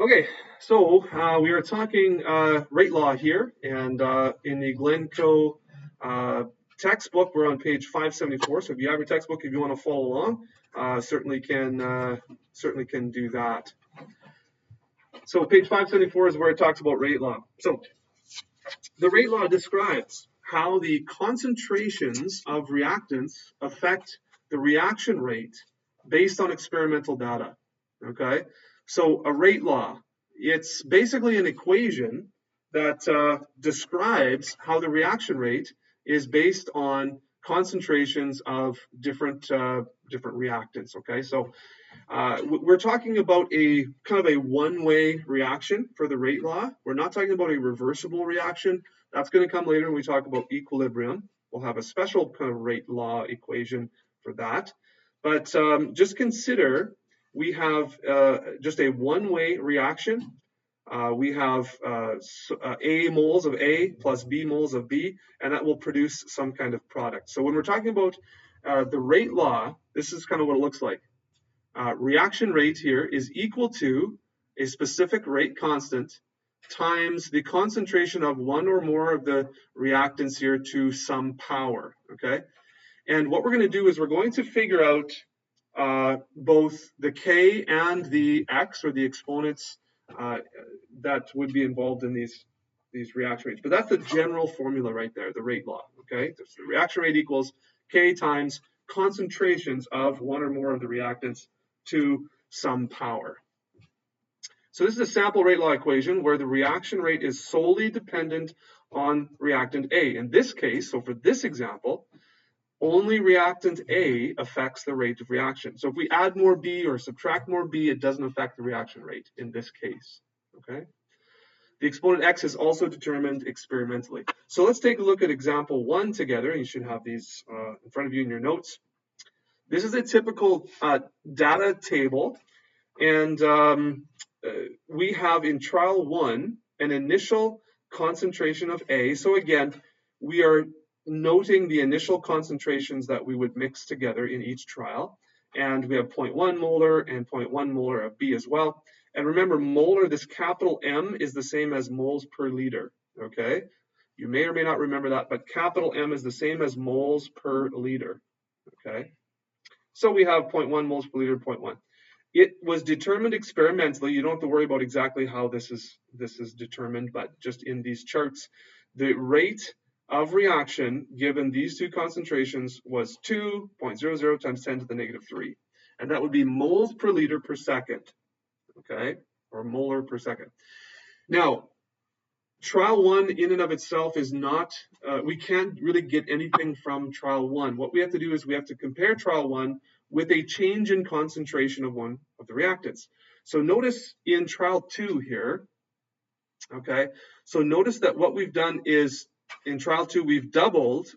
Okay, so we are talking rate law here, and in the Glencoe uh, textbook, we're on page 574. So if you have your textbook, if you want to follow along, certainly can do that. So page 574 is where it talks about rate law. So the rate law describes how the concentrations of reactants affect the reaction rate based on experimental data. Okay, so a rate law, it's basically an equation that describes how the reaction rate is based on concentrations of different reactants. Okay, so we're talking about a kind of a one-way reaction for the rate law. We're not talking about a reversible reaction. That's going to come later when we talk about equilibrium. We'll have a special kind of rate law equation for that. But just consider we have just a one-way reaction. We have A moles of A plus B moles of B, and that will produce some kind of product. So when we're talking about the rate law, this is kind of what it looks like. Reaction rate here is equal to a specific rate constant times the concentration of one or more of the reactants here to some power, okay? And what we're going to do is we're going to figure out both the K and the X, or the exponents that would be involved in these reaction rates. But that's the general formula right there, the rate law, okay? So the reaction rate equals K times concentrations of one or more of the reactants to some power. So this is a sample rate law equation where the reaction rate is solely dependent on reactant A. In this case, so for this example, only reactant A affects the rate of reaction. So if we add more B or subtract more B, it doesn't affect the reaction rate in this case, okay? The exponent X is also determined experimentally. So let's take a look at example 1 together. You should have these in front of you in your notes. This is a typical data table, and we have in trial 1 an initial concentration of A. So again, we are noting the initial concentrations that we would mix together in each trial, and we have 0.1 molar and 0.1 molar of B as well. And remember, molar, this capital M, is the same as moles per liter, okay? You may or may not remember that, but capital M is the same as moles per liter, okay? So we have 0.1 moles per liter, 0.1. It was determined experimentally. You don't have to worry about exactly how this is determined, but just in these charts, the rate of reaction given these two concentrations was 2.00 times 10 to the negative 3. And that would be moles per liter per second, okay, or molar per second. Now, trial 1 in and of itself is not, we can't really get anything from trial 1. What we have to do is we have to compare trial 1 with a change in concentration of one of the reactants. So notice in trial 2 here, okay, so notice that what we've done is in trial 2, we've doubled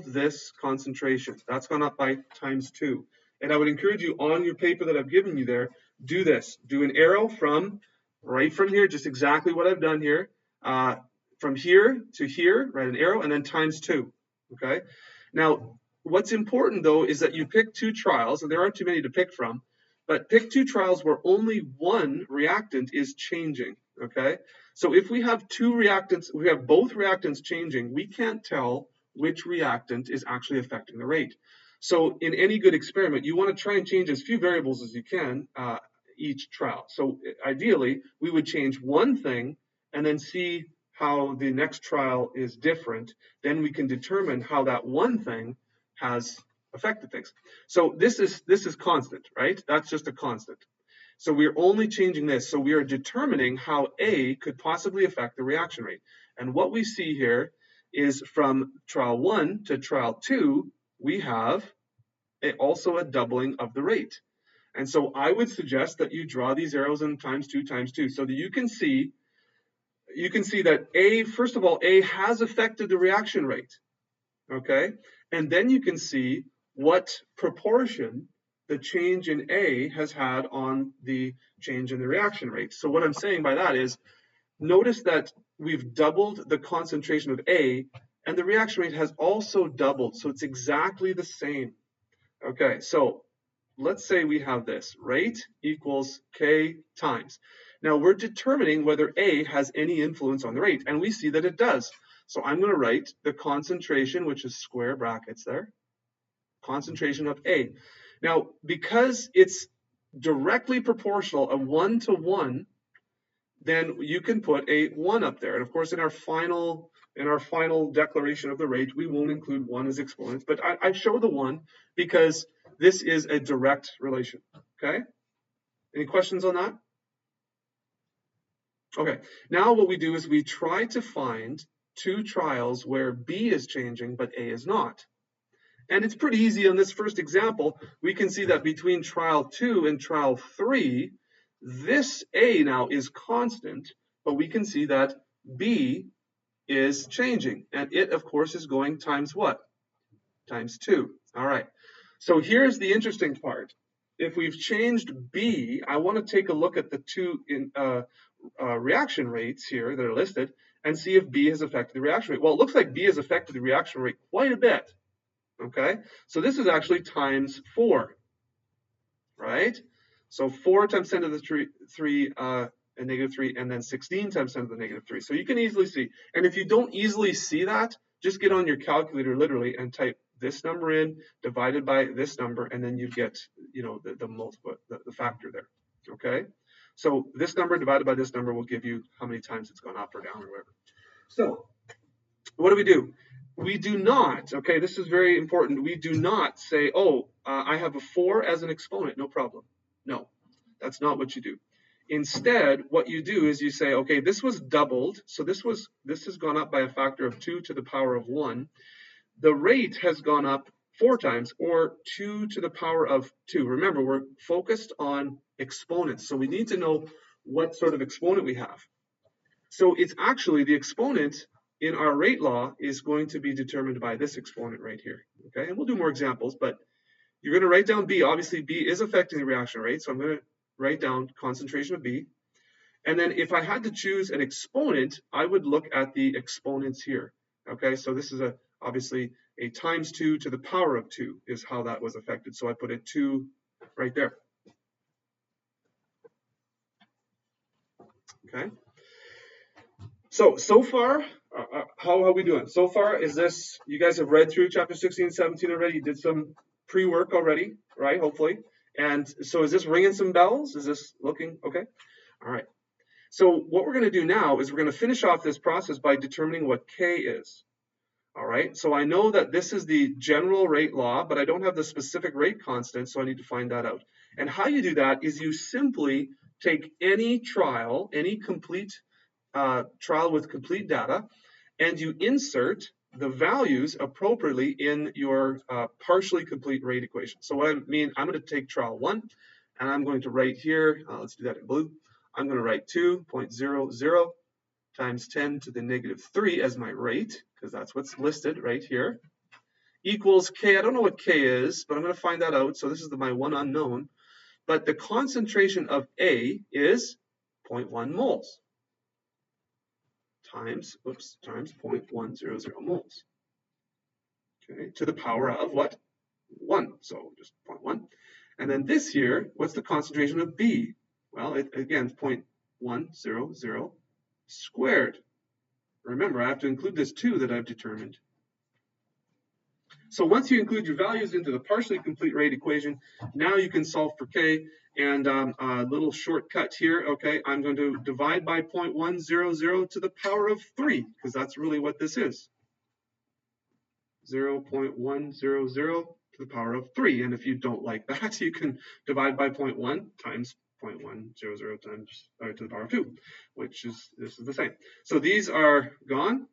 this concentration. That's gone up by times 2. And I would encourage you on your paper that I've given you there, do this. Do an arrow from right from here, just exactly what I've done here. From here to here, write an arrow, and then times 2, okay? Now, what's important, though, is that you pick 2 trials, and there aren't too many to pick from, but pick 2 trials where only one reactant is changing, okay? So if we have 2 reactants, we have both reactants changing, we can't tell which reactant is actually affecting the rate. So in any good experiment, you want to try and change as few variables as you can each trial. So ideally, we would change one thing and then see how the next trial is different. Then we can determine how that one thing has affected things. So this is constant, right? That's just a constant. So we're only changing this. So we are determining how A could possibly affect the reaction rate. And what we see here is from trial 1 to trial 2, we have also a doubling of the rate. And so I would suggest that you draw these arrows in times 2 times 2 so that you can see that A, first of all, A has affected the reaction rate, okay? And then you can see what proportion the change in A has had on the change in the reaction rate. So what I'm saying by that is, notice that we've doubled the concentration of A, and the reaction rate has also doubled, so it's exactly the same. Okay, so let's say we have this, rate equals K times. Now we're determining whether A has any influence on the rate, and we see that it does. So I'm going to write the concentration, which is square brackets there, concentration of A. Now, because it's directly proportional, a 1 to 1, then you can put a 1 up there. And of course, in our final declaration of the rate, we won't include 1 as exponents, but I show the 1 because this is a direct relation. Okay? Any questions on that? Okay, now what we do is we try to find two trials where B is changing but A is not. And it's pretty easy on this first example. We can see that between trial 2 and trial 3, this A now is constant, but we can see that B is changing. And it, of course, is going times what? Times 2. All right. So here's the interesting part. If we've changed B, I want to take a look at the two reaction rates here that are listed and see if B has affected the reaction rate. Well, it looks like B has affected the reaction rate quite a bit. Okay, so this is actually times 4, right? So 4 times 10 to the 3 and negative 3, and then 16 times 10 to the negative 3. So you can easily see. And if you don't easily see that, just get on your calculator literally and type this number in divided by this number, and then you get, you know, the multiple, the factor there. Okay, so this number divided by this number will give you how many times it's gone up or down or whatever. So what do? We do not, okay, this is very important. We do not say, oh, I have a 4 as an exponent, no problem. No, that's not what you do. Instead, what you do is you say, okay, this was doubled. So this has gone up by a factor of 2 to the power of 1. The rate has gone up 4 times, or 2 to the power of 2. Remember, we're focused on exponents. So we need to know what sort of exponent we have. So it's actually the exponent in our rate law is going to be determined by this exponent right here. Okay, and we'll do more examples, but you're going to write down B. Obviously, B is affecting the reaction rate, so I'm going to write down concentration of B. And then if I had to choose an exponent, I would look at the exponents here. Okay, so this is obviously a times 2 to the power of 2 is how that was affected. So I put a 2 right there. Okay. So far, how are we doing? So far, is this, you guys have read through chapter 16 and 17 already? You did some pre-work already, right? Hopefully. And so is this ringing some bells? Is this looking okay? All right. So what we're going to do now is we're going to finish off this process by determining what K is. All right. So I know that this is the general rate law, but I don't have the specific rate constant, so I need to find that out. And how you do that is you simply take any trial, any complete trial with complete data, and you insert the values appropriately in your partially complete rate equation. So what I mean, I'm going to take trial 1, and I'm going to write here, let's do that in blue, I'm going to write 2.00 times 10 to the negative 3 as my rate, because that's what's listed right here, equals K. I don't know what K is, but I'm going to find that out. So this is my one unknown. But the concentration of A is 0.1 moles. Times 0.100 moles. Okay, to the power of what? 1. So just 0.1. And then this here, what's the concentration of B? Well, again, 0.100 squared. Remember, I have to include this 2 that I've determined. So once you include your values into the partially complete rate equation, now you can solve for K. And a little shortcut here, okay, I'm going to divide by 0.100 to the power of 3, because that's really what this is. 0.100 to the power of 3. And if you don't like that, you can divide by 0.1 times 0.100 times to the power of 2, which is, this is the same. So these are gone,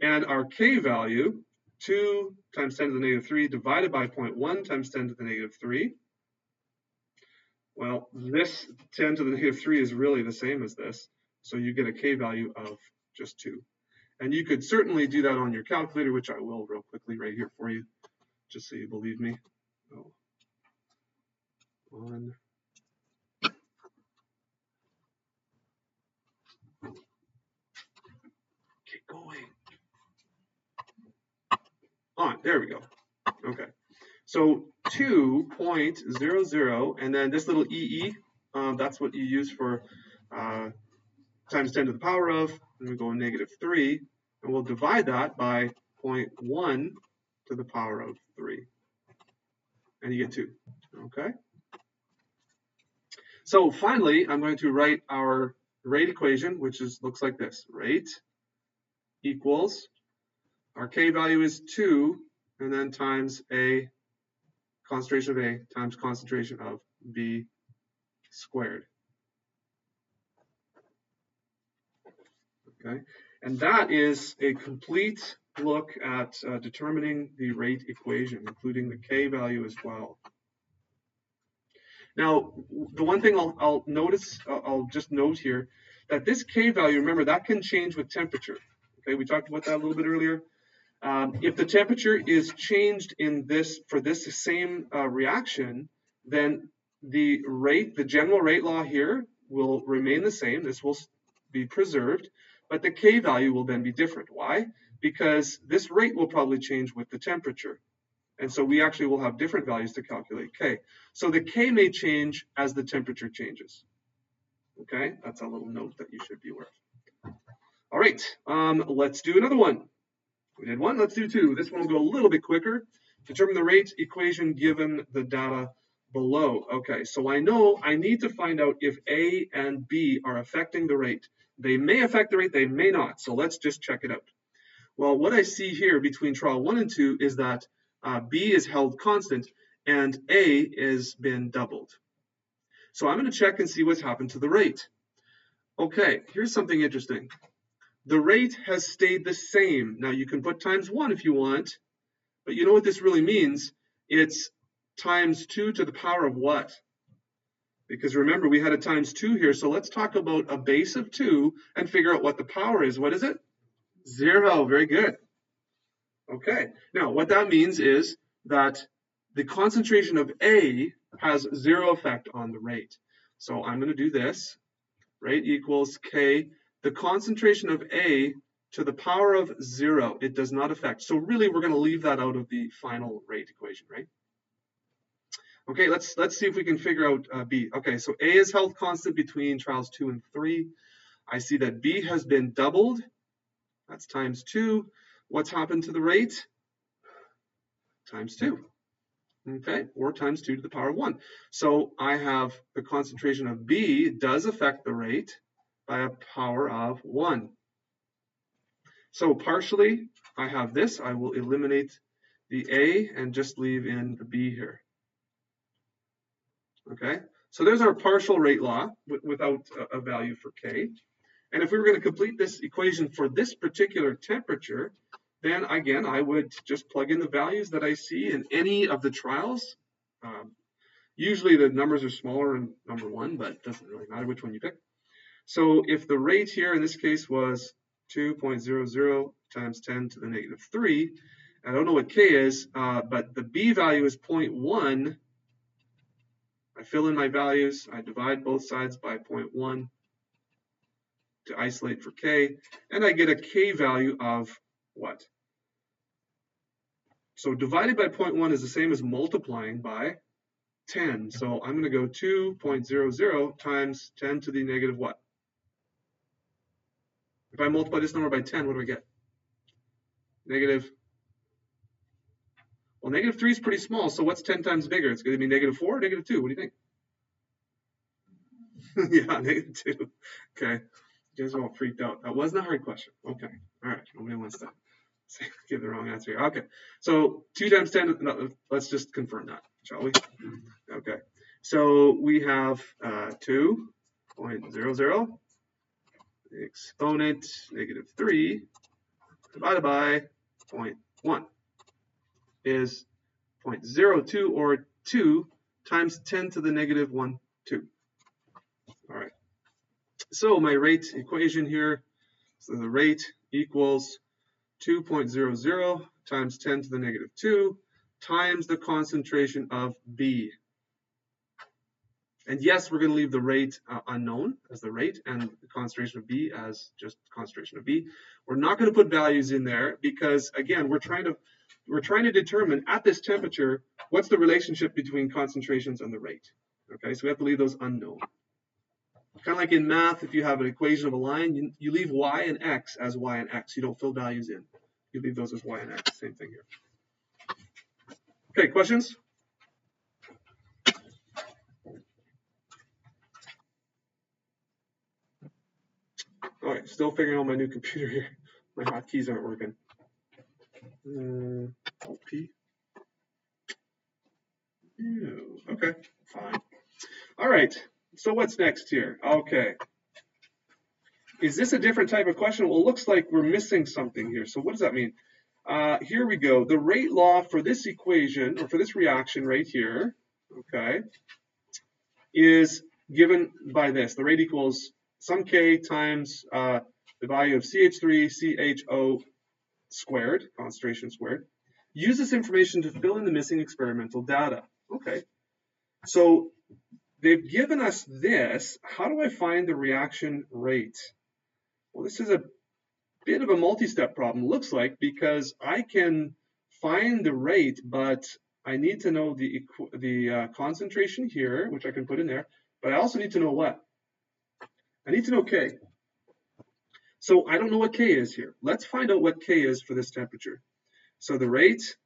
and our K value, 2 times 10 to the negative 3 divided by 0.1 times 10 to the negative 3. Well, this 10 to the negative 3 is really the same as this, so you get a K value of just 2. And you could certainly do that on your calculator, which I will real quickly right here for you, just so you believe me. Oh. 1. Get going. On, there we go. Okay. So 2.00, and then this little EE, that's what you use for times 10 to the power of, and we go -3, and we'll divide that by 0.1 to the power of 3, and you get 2, okay? So finally, I'm going to write our rate equation, which looks like this. Rate equals, our K value is 2, and then times A, concentration of A times concentration of B squared. Okay, and that is a complete look at determining the rate equation, including the K value as well. Now, the one thing I'll just note here, that this K value, remember, that can change with temperature. Okay, we talked about that a little bit earlier. If the temperature is changed in this, for this same reaction, then the general rate law here will remain the same. This will be preserved, but the K value will then be different. Why? Because this rate will probably change with the temperature. And so we actually will have different values to calculate K. So the K may change as the temperature changes. Okay, that's a little note that you should be aware of. All right, let's do another one. We did one, let's do two. This one will go a little bit quicker. Determine the rate equation given the data below. Okay, so I know I need to find out if A and B are affecting the rate. They may affect the rate, they may not. So let's just check it out. Well, what I see here between trial 1 and 2 is that B is held constant and A has been doubled. So I'm going to check and see what's happened to the rate. Okay, here's something interesting. The rate has stayed the same. Now you can put times 1 if you want, but you know what this really means? It's times 2 to the power of what? Because remember, we had a times 2 here, so let's talk about a base of 2 and figure out what the power is. What is it? 0. Very good. Okay, now what that means is that the concentration of A has 0 effect on the rate. So I'm going to do this. Rate equals K. The concentration of A to the power of 0, it does not affect. So really, we're going to leave that out of the final rate equation, right? Okay, let's see if we can figure out B. Okay, so A is held constant between trials 2 and 3. I see that B has been doubled. That's times 2. What's happened to the rate? Times 2. Okay, or times 2 to the power of 1. So I have the concentration of B does affect the rate by a power of 1. So partially, I have this. I will eliminate the A and just leave in the B here. Okay, so there's our partial rate law without a value for K. And if we were going to complete this equation for this particular temperature, then again, I would just plug in the values that I see in any of the trials. Usually the numbers are smaller in number 1, but it doesn't really matter which one you pick. So if the rate here in this case was 2.00 times 10 to the negative 3, I don't know what K is, but the B value is 0.1. I fill in my values, I divide both sides by 0.1 to isolate for K, and I get a K value of what? So divided by 0.1 is the same as multiplying by 10. So I'm going to go 2.00 times 10 to the negative what? If I multiply this number by 10, what do I get? Negative. Well, negative 3 is pretty small, so what's 10 times bigger? It's going to be negative 4 or negative 2? What do you think? Yeah, negative 2. Okay. You guys are all freaked out. That wasn't a hard question. Okay. All right. Nobody wants to give the wrong answer here. Okay. So 2 times 10, no, let's just confirm that, shall we? Okay. So we have 2.00 exponent negative 3 divided by 0.1 is 0.02 or 2 times 10 to the negative 1, 2. All right. So my rate equation here, so the rate equals 2.00 times 10 to the negative 2 times the concentration of B. And yes, we're going to leave the rate unknown as the rate and the concentration of B as just concentration of B. We're not going to put values in there because, again, we're trying to determine at this temperature what's the relationship between concentrations and the rate. Okay, so we have to leave those unknown. Kind of like in math, if you have an equation of a line, you leave y and x as y and x. You don't fill values in. You leave those as y and x. Same thing here. Okay, questions? All right, still figuring out my new computer here. My hotkeys aren't working. P. Okay, fine. All right, so what's next here? Okay. Is this a different type of question? Well, it looks like we're missing something here. So what does that mean? Here we go. The rate law for this equation, or for this reaction right here, okay, is given by this. The rate equals some K times the value of CH3 CHO squared, concentration squared. Use this information to fill in the missing experimental data. Okay. So they've given us this. How do I find the reaction rate? Well, this is a bit of a multi-step problem, looks like, because I can find the rate, but I need to know the concentration here, which I can put in there, but I also need to know what? I need to know K. So I don't know what K is here. Let's find out what K is for this temperature. So the rate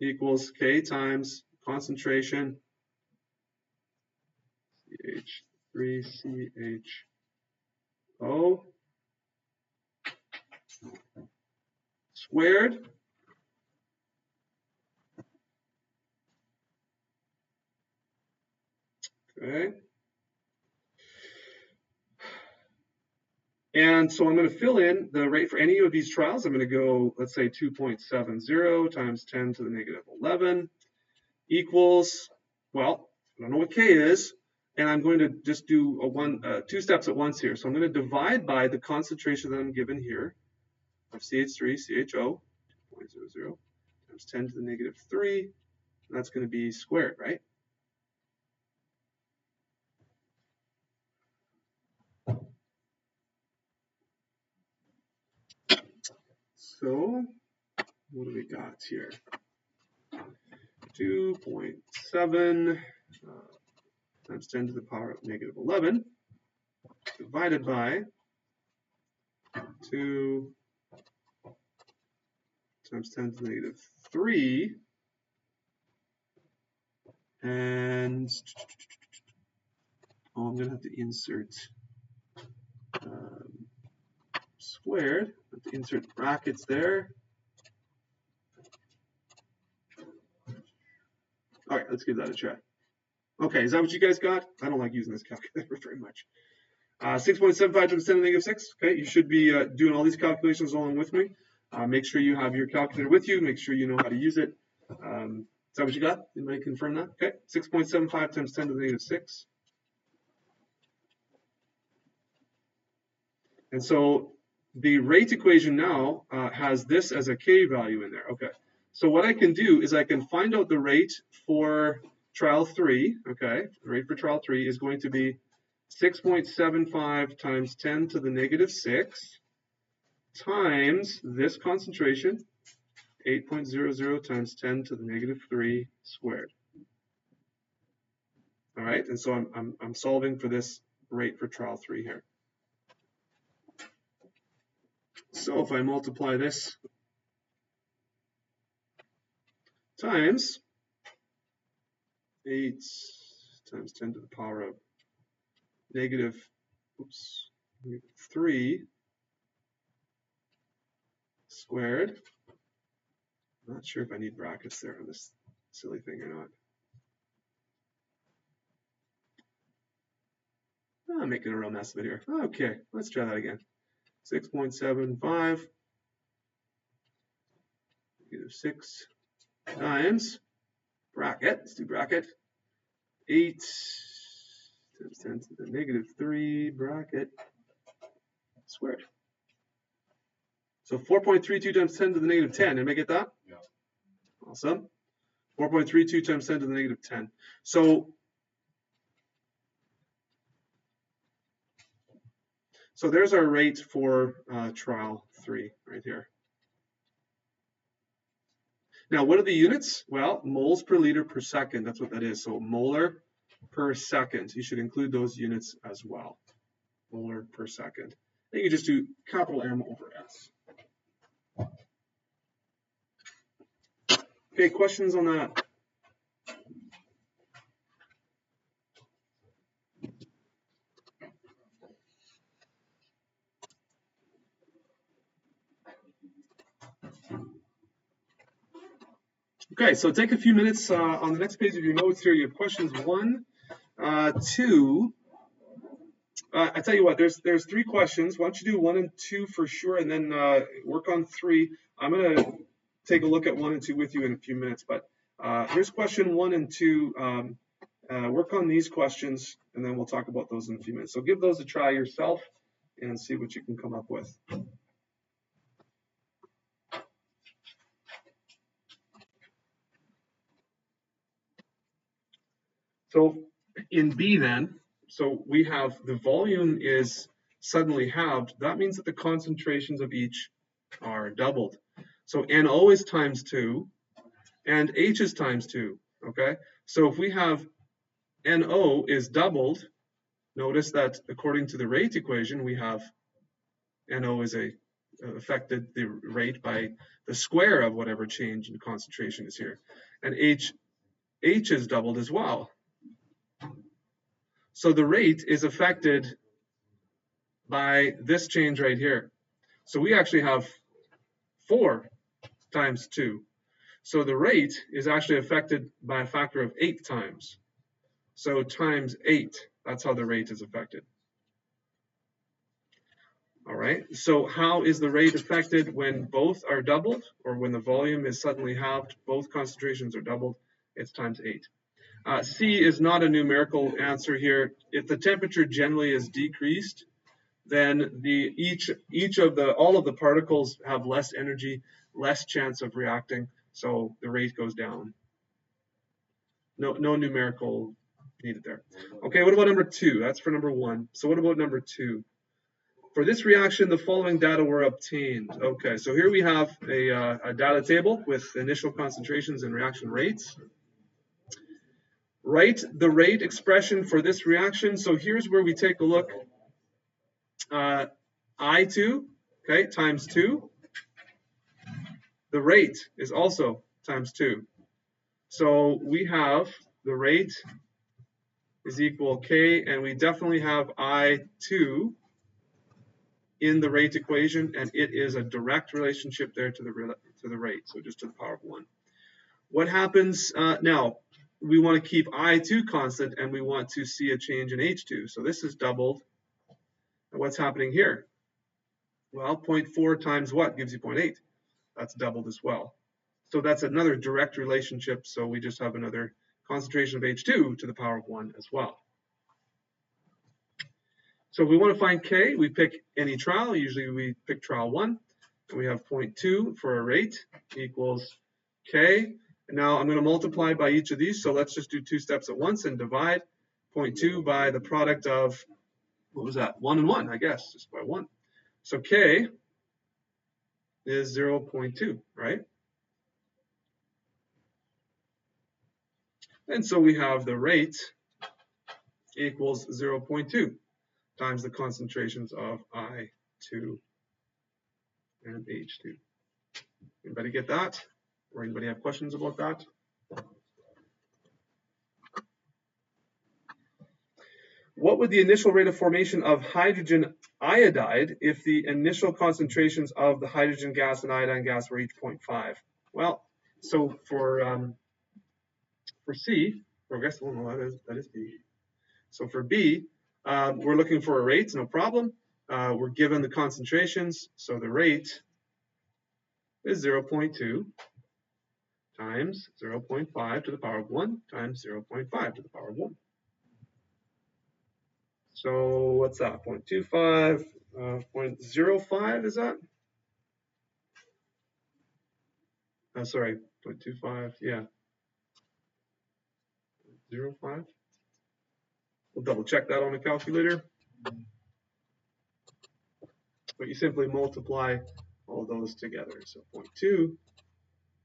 equals K times concentration CH3CHO squared okay. And so I'm going to fill in the rate for any of these trials. I'm going to go, let's say 2.70 times 10 to the negative 11 equals, well, I don't know what K is, and I'm going to just do two steps at once here. So I'm going to divide by the concentration that I'm given here of CH3CHO, 2.00 times 10 to the negative 3, and that's going to be squared, right? So what do we got here? 2.7 times 10 to the power of negative 11 divided by 2 times 10 to the negative 3, and I'm going to have to insert squared. I have to insert brackets there. All right, let's give that a try. Okay, is that what you guys got? I don't like using this calculator very much. 6.75 times 10 to the negative 6. Okay, you should be doing all these calculations along with me. Make sure you have your calculator with you. Make sure you know how to use it. Is that what you got? Anybody confirm that? Okay, 6.75 times 10 to the negative 6. And so the rate equation now has this as a K value in there. Okay, so what I can do is I can find out the rate for trial 3. Okay, the rate for trial 3 is going to be 6.75 times 10 to the negative 6 times this concentration, 8.00 times 10 to the negative 3 squared. All right, and so I'm solving for this rate for trial 3 here. So if I multiply this times 8 times 10 to the power of negative 3 squared. I'm not sure if I need brackets there on this silly thing or not. I'm making a real mess of it here. Okay, let's try that again. 6.75 negative 6 times bracket. Let's do bracket. 8 times 10 to the negative 3 bracket squared. So 4.32 times 10 to the negative 10. Did I get that? Yeah. Awesome. 4.32 times 10 to the negative 10. So there's our rate for trial 3 right here. Now, what are the units? Well, moles per liter per second. That's what that is. So molar per second. You should include those units as well. Molar per second. Then you just do capital M over S. Okay, questions on that? Okay, so take a few minutes on the next page of your notes here. You have questions 1, 2. I tell you what, there's 3 questions. Why don't you do 1 and 2 for sure, and then work on 3. I'm going to take a look at 1 and 2 with you in a few minutes, but here's question 1 and 2. Work on these questions, and then we'll talk about those in a few minutes. So give those a try yourself and see what you can come up with. So in B then, so we have the volume is suddenly halved. That means that the concentrations of each are doubled. So NO is times 2 and H is times 2, okay? So if we have NO is doubled, notice that according to the rate equation, we have NO is affected the rate by the square of whatever change in concentration is here. And H is doubled as well. So the rate is affected by this change right here. So we actually have 4 times 2. So the rate is actually affected by a factor of 8 times. So times 8, that's how the rate is affected. All right, so how is the rate affected when both are doubled, or when the volume is suddenly halved, both concentrations are doubled? It's times 8. C is not a numerical answer here. If the temperature generally is decreased, then all of the particles have less energy, less chance of reacting, so the rate goes down. No numerical needed there. Okay, what about number 2? That's for number 1. So what about number 2? For this reaction, the following data were obtained. Okay, so here we have a data table with initial concentrations and reaction rates. Write the rate expression for this reaction. So here's where we take a look. I2, okay, times 2. The rate is also times 2. So we have the rate is equal K, and we definitely have I2 in the rate equation, and it is a direct relationship there to the rate, so just to the power of 1. What happens now? We want to keep I2 constant, and we want to see a change in H2. So this is doubled. And what's happening here? Well, 0.4 times what gives you 0.8? That's doubled as well. So that's another direct relationship. So we just have another concentration of H2 to the power of 1 as well. So if we want to find K, we pick any trial. Usually we pick trial 1. And we have 0.2 for a rate equals K. And now I'm going to multiply by each of these. So let's just do 2 steps at once and divide 0.2 by the product of, what was that? 1 and 1, I guess, just by 1. So K is 0.2, right? And so we have the rate equals 0.2 times the concentrations of I2 and H2. Anybody get that? Or anybody have questions about that? What would the initial rate of formation of hydrogen iodide if the initial concentrations of the hydrogen gas and iodine gas were each 0.5? Well, so for C, or I guess that is B. So for B, we're looking for a rate, no problem. We're given the concentrations, so the rate is 0.2 times 0.5 to the power of 1 times 0.5 to the power of 1. So what's that? 0.25, 0.05 is that? Sorry, 0.25, yeah. 0.05. We'll double check that on the calculator. But you simply multiply all those together. So 0.2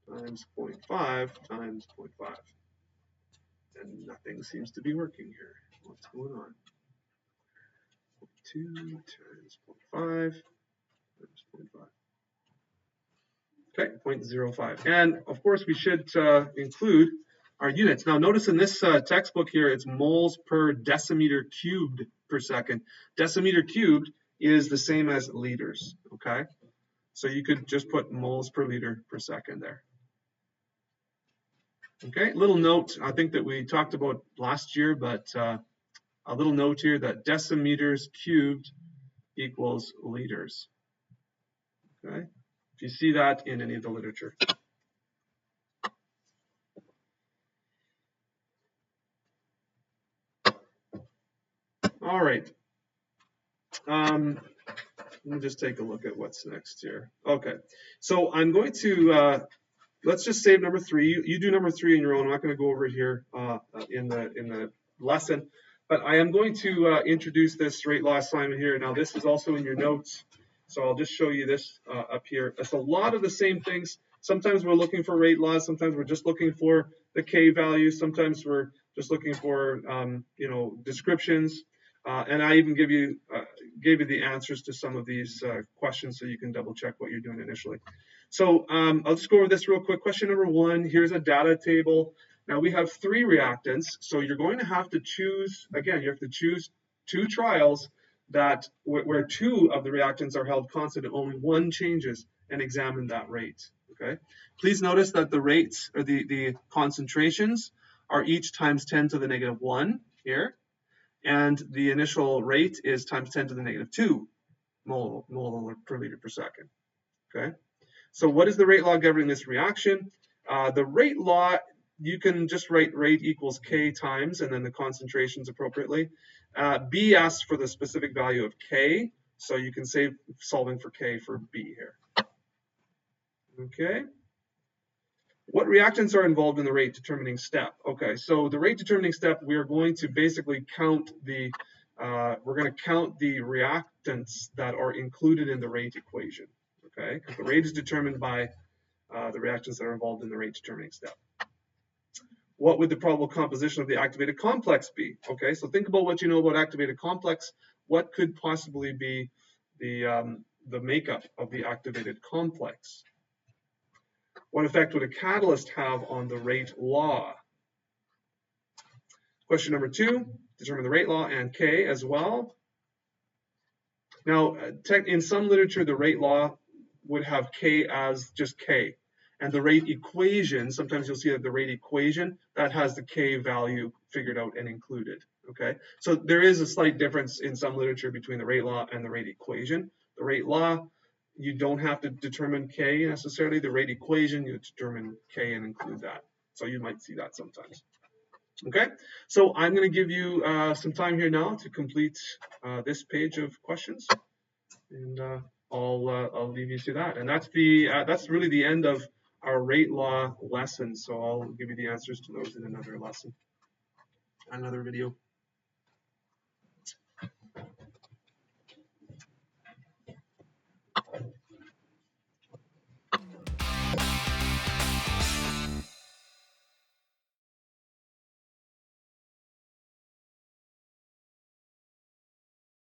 times 0.5 times 0.5. And nothing seems to be working here. What's going on? 2 times 0.5 times 0.5. Okay, 0.05. And of course, we should include our units. Now, notice in this textbook here, it's moles per decimeter cubed per second. Decimeter cubed is the same as liters, okay? So you could just put moles per liter per second there. Okay, little note, I think that we talked about last year, but a little note here that decimeters cubed equals liters, okay? If you see that in any of the literature. All right. Let me just take a look at what's next here. Okay, so I'm going to, let's just save number 3. You do number 3 on your own. I'm not going to go over it here in the lesson, but I am going to introduce this rate law assignment here. Now, this is also in your notes, so I'll just show you this up here. It's a lot of the same things. Sometimes we're looking for rate laws. Sometimes we're just looking for the K value. Sometimes we're just looking for, descriptions. And I even gave you the answers to some of these questions so you can double check what you're doing initially. So I'll just go over this real quick. Question number 1, here's a data table. Now we have 3 reactants, so you're going to have to choose, again, you have to choose 2 trials that where 2 of the reactants are held constant and only 1 changes, and examine that rate, okay? Please notice that the rates, or the concentrations, are each times 10 to the negative 1 here. And the initial rate is times 10 to the negative 2 molar per liter per second, okay? So what is the rate law governing this reaction? The rate law, you can just write rate equals K times and then the concentrations appropriately. B asks for the specific value of K, so you can save solving for K for B here. Okay. What reactants are involved in the rate determining step? Okay, so the rate determining step, we are going to basically count the reactants that are included in the rate equation. Okay, because the rate is determined by the reactants that are involved in the rate determining step. What would the probable composition of the activated complex be? Okay, so think about what you know about activated complex. What could possibly be the makeup of the activated complex? What effect would a catalyst have on the rate law? Question number 2, determine the rate law and K as well. Now, in some literature, the rate law would have K as just K. And the rate equation, sometimes you'll see that the rate equation, that has the K value figured out and included, okay? So there is a slight difference in some literature between the rate law and the rate equation. The rate law, you don't have to determine K necessarily. The rate equation, you determine K and include that. So you might see that sometimes. Okay, so I'm going to give you some time here now to complete this page of questions, and I'll leave you to that. And that's really the end of our rate law lesson. So I'll give you the answers to those in another lesson, another video.